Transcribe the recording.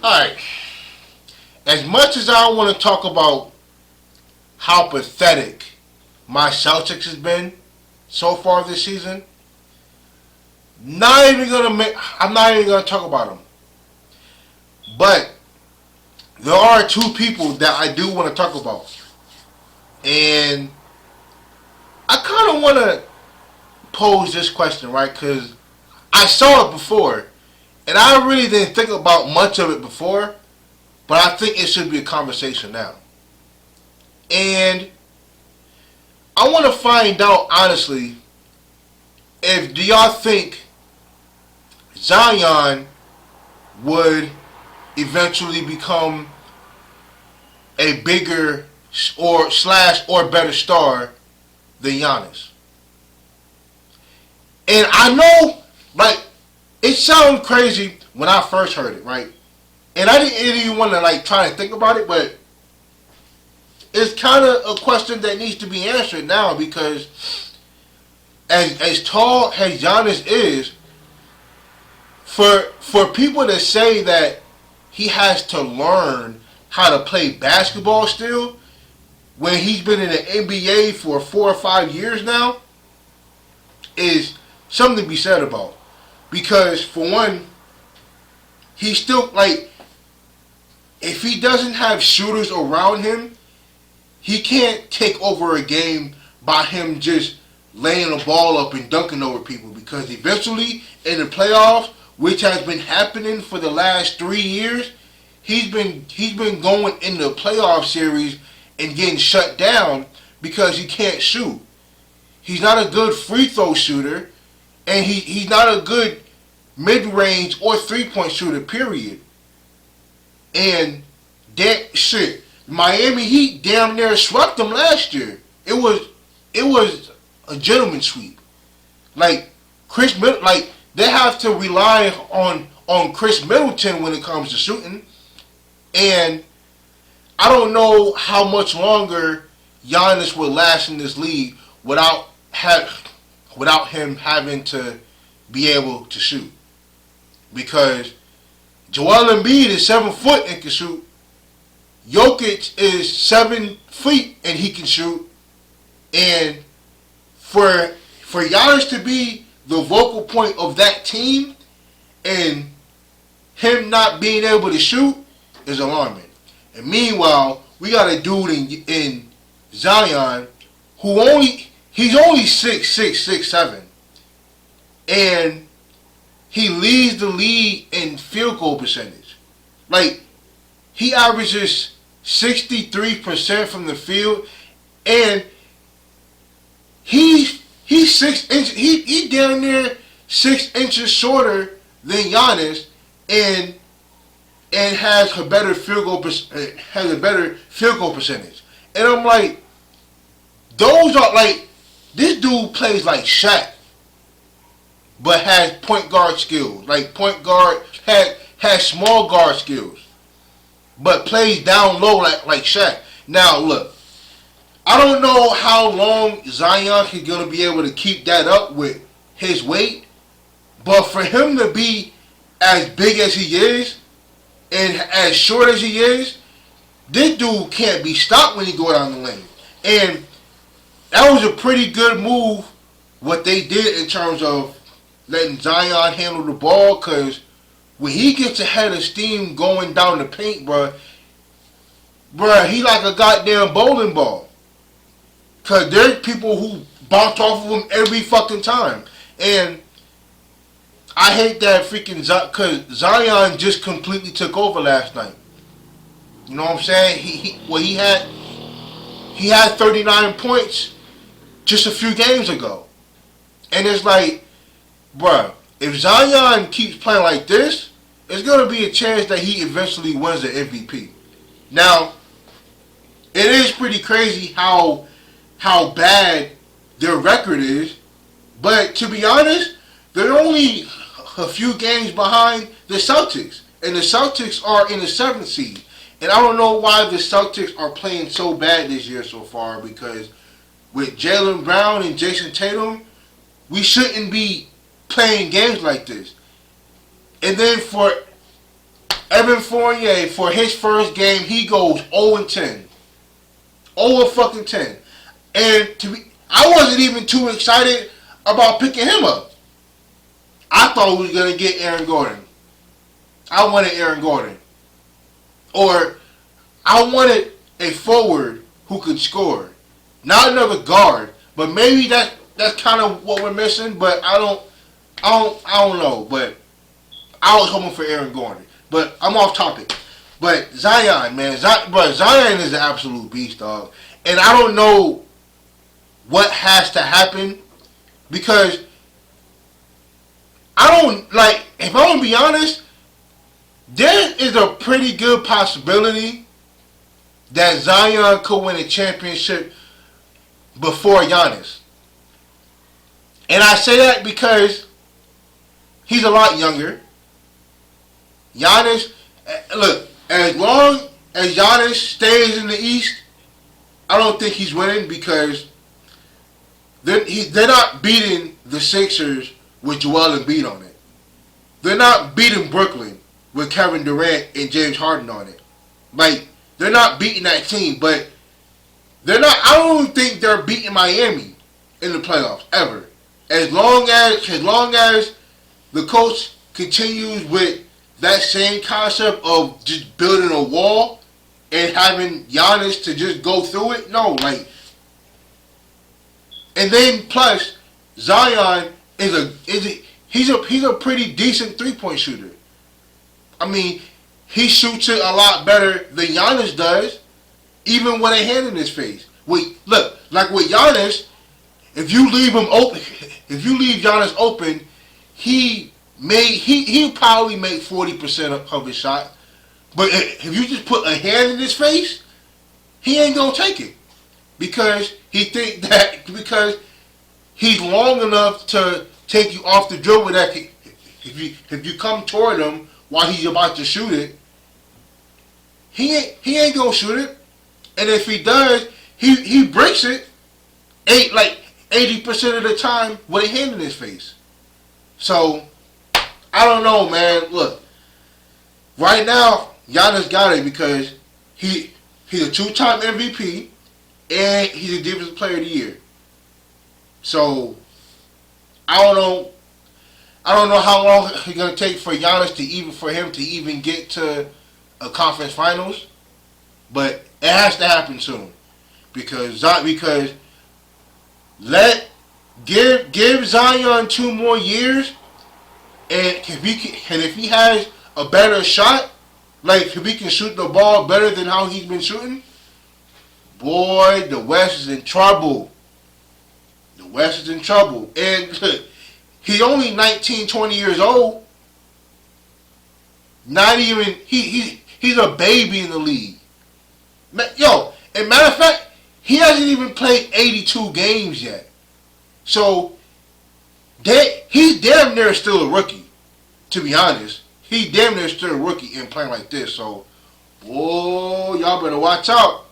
Alright. As much as I want to talk about how pathetic my Celtics has been so far this season, I'm not even gonna talk about them. But there are two people that I do want to talk about. And I kind of want to pose this question, right? Because I saw it before. And I really didn't think about much of it before. But I think it should be a conversation now. And I want to find out, honestly, do y'all think Zion would eventually become a bigger or better star than Giannis? And I know, like, it sounded crazy when I first heard it, right? And I didn't even want to, like, try and think about it, but it's kind of a question that needs to be answered now because as tall as Giannis is, for people to say that he has to learn how to play basketball still when he's been in the NBA for 4 or 5 years now is something to be said about. Because, for one, he's still, like, if he doesn't have shooters around him, he can't take over a game by him just laying the ball up and dunking over people. Because eventually, in the playoffs, which has been happening for the last 3 years, he's been going in the playoff series and getting shut down because he can't shoot. He's not a good free throw shooter, and he's not a good mid-range or three-point shooter, period. And that shit, Miami Heat damn near swept them last year. It was a gentleman's sweep. Like they have to rely on Chris Middleton when it comes to shooting. And I don't know how much longer Giannis will last in this league without him having to be able to shoot. Because Joel Embiid is 7 foot and can shoot. Jokic is 7 feet and he can shoot. And for Giannis to be the vocal point of that team and him not being able to shoot is alarming. And meanwhile, we got a dude in Zion he's only 6'7", and he leads the league in field goal percentage. Like, he averages 63% from the field, and he's 6 inches. He down there 6 inches shorter than Giannis, and has a better field goal percentage. And I'm like, those are like, this dude plays like Shaq, but has point guard skills. Like point guard has small guard skills, but plays down low like Shaq. Now look, I don't know how long Zion is gonna be able to keep that up with his weight, but for him to be as big as he is and as short as he is, this dude can't be stopped when he go down the lane. And that was a pretty good move what they did in terms of letting Zion handle the ball, because when he gets ahead of steam going down the paint, bruh, he like a goddamn bowling ball. Because there's people who bounce off of him every fucking time. And I hate that freaking because Zion just completely took over last night. You know what I'm saying? He had 39 points just a few games ago. And it's like, bruh, if Zion keeps playing like this, there's going to be a chance that he eventually wins the MVP. Now, it is pretty crazy how bad their record is. But to be honest, they're only a few games behind the Celtics. And the Celtics are in the 7th seed. And I don't know why the Celtics are playing so bad this year so far, because with Jaylen Brown and Jason Tatum, we shouldn't be playing games like this. And then for Evan Fournier, for his first game, he goes 0-10. 0-10. And I wasn't even too excited about picking him up. I thought we was going to get Aaron Gordon. I wanted Aaron Gordon. Or I wanted a forward who could score. Not another guard. But maybe that's kind of what we're missing. But I don't know. But I was hoping for Aaron Gordon. But I'm off topic. But Zion, man. Zion is an absolute beast, dog. And I don't know what has to happen. Because I don't, like, if I'm going to be honest, there is a pretty good possibility that Zion could win a championship before Giannis. And I say that because he's a lot younger. Giannis, look, as long as Giannis stays in the East, I don't think he's winning because they're not beating the Sixers with Joel Embiid on it. They're not beating Brooklyn with Kevin Durant and James Harden on it. Like, they're not beating that team, but they're not. I don't think they're beating Miami in the playoffs ever. As long as the coach continues with that same concept of just building a wall and having Giannis to just go through it, no, like. And then plus Zion he's a pretty decent 3-point shooter. I mean, he shoots it a lot better than Giannis does, even with a hand in his face. Look, like with Giannis, if you leave Giannis open, he'll probably make 40% of his shot. But if you just put a hand in his face, he ain't gonna take it because because he's long enough to take you off the dribble. That if you come toward him while he's about to shoot it, he ain't gonna shoot it. And if he does, he breaks it 80% of the time with a hand in his face. So I don't know, man. Look, right now Giannis got it because he's a 2-time MVP and he's a Defensive Player of the Year. So I don't know how long it's gonna take for Giannis for him to even get to a conference finals, but it has to happen soon because give Zion 2 more years, and if he has a better shot, like if he can shoot the ball better than how he's been shooting, boy, the West is in trouble. The West is in trouble. And he's only 19, 20 years old. Not even, he's a baby in the league. Yo, and matter of fact, he hasn't even played 82 games yet. So, he's damn near still a rookie, to be honest. He's damn near still a rookie in playing like this. So, boy, y'all better watch out.